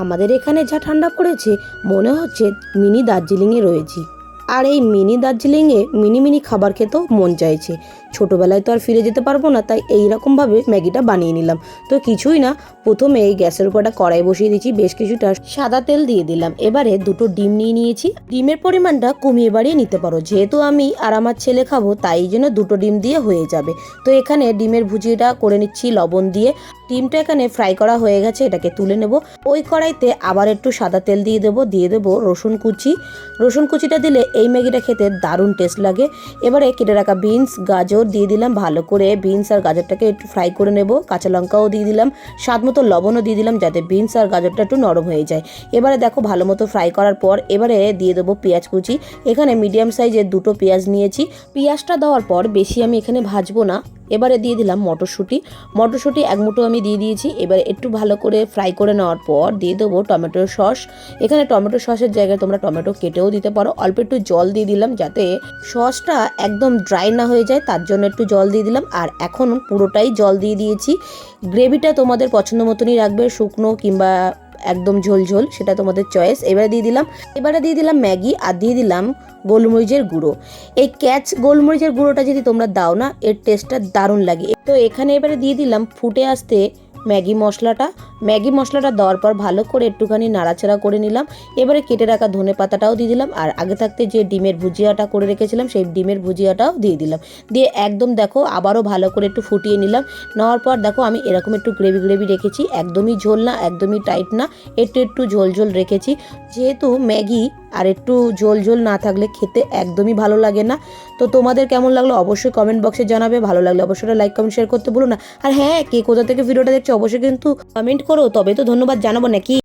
আমাদের এখানে যা ঠান্ডা পড়েছে মনে হচ্ছে মিনি দার্জিলিংয়ে রয়েছি। আর এই মিনি দার্জিলিংয়ে মিনি মিনি খাবার খেতেও মন চাইছে। ছোটোবেলায় তো আর ফিরে যেতে পারবো না, তাই এইরকমভাবে ম্যাগিটা বানিয়ে নিলাম। তো কিছুই না, প্রথমে এই গ্যাসের উপর একটা কড়াই বসিয়ে দিয়েছি, বেশ কিছুটা সাদা তেল দিয়ে দিলাম। এবারে দুটো ডিম নিয়ে নিয়েছি। ডিমের পরিমাণটা কমিয়ে বাড়িয়ে নিতে পারো, যেহেতু আমি আর আমার ছেলে খাবো তাই জন্য দুটো ডিম দিয়ে হয়ে যাবে। তো এখানে ডিমের ভুজিয়াটা করে নিচ্ছি লবণ দিয়ে। ডিমটা এখানে ফ্রাই করা হয়ে গেছে, এটাকে তুলে নেব। ওই কড়াইতে আবার একটু সাদা তেল দিয়ে দেবো রসুন কুচি। রসুন কুচিটা দিলে এই ম্যাগিটা খেতে দারুণ টেস্ট লাগে। এবারে কেটে রাখা বিনস গাজর দিয়ে দিলাম, ভালো করে বিনস আর গাজরটাকে একটু ফ্রাই করে নেব। কাঁচা লঙ্কাও দিয়ে দিলাম, স্বাদ মতো লবণও দিয়ে দিলাম যাতে বিনস আর গাজরটা একটু নরম হয়ে যায়। এবারে দেখো ভালো মতো ফ্রাই করার পর এবারে দিয়ে দেবো পেঁয়াজ কুচি। এখানে মিডিয়াম সাইজের দুটো পেঁয়াজ নিয়েছি। পেঁয়াজটা দেওয়ার পর বেশি আমি এখানে ভাজবো না। এবারে দিয়ে দিলাম মটরশুঁটি এক মুঠো আমি দিয়ে দিয়েছি। এবারে একটু ভালো করে ফ্রাই করে নেওয়ার পর দিয়ে দেবো টমেটোর সস। এখানে টমেটো সসের জায়গায় তোমরা টমেটো কেটেও দিতে পারো। অল্প একটু জল দিয়ে দিলাম যাতে সসটা একদম ড্রাই না হয়ে যায়, তার জন্য একটু জল দিয়ে দিলাম। আর এখন পুরোটাই জল দিয়ে দিয়েছি। গ্রেভিটা তোমাদের পছন্দ মতনই রাখবে, শুকনো কিংবা একদম ঝোল সেটা তোমাদের চয়েস। এবারে দিয়ে দিলাম ম্যাগি আর দিয়ে দিলাম গোলমরিচের গুঁড়ো। এই গোলমরিচের গুঁড়োটা যদি তোমরা দাও না, এর টেস্টটা দারুণ লাগে। তো এখানে এবারে দিয়ে দিলাম ফুটে আসতে ম্যাগি মশলাটা দেওয়ার পর ভালো করে একটুখানি নাড়াচাড়া করে নিলাম। এবারে কেটে রাখা ধনে পাতাটাও দিয়ে দিলাম আর আগে থাকতে যে ডিমের ভুজিয়াটা করে রেখেছিলাম সেই ডিমের ভুজিয়াটাও দিয়ে দিলাম। দিয়ে একদম দেখো আবারও ভালো করে একটু ফুটিয়ে নিলাম। নেওয়ার পর দেখো আমি এরকম একটু গ্রেভি রেখেছি, একদমই ঝোল না একদমই টাইট না, একটু ঝোল রেখেছি। যেহেতু ম্যাগি আর একটু ঝোল না থাকলে খেতে একদমই ভালো লাগে না। তো তোমাদের কেমন লাগলো অবশ্যই কমেন্ট বক্সে জানাবে। ভালো লাগলে অবশ্যই লাইক কমেন্ট শেয়ার করতে ভুলো না। আর হ্যাঁ, কে কোথা থেকে ভিডিওটা দেখছো অবশ্যই কিন্তু কমেন্ট করো, তবে তো ধন্যবাদ জানাবো নাকি।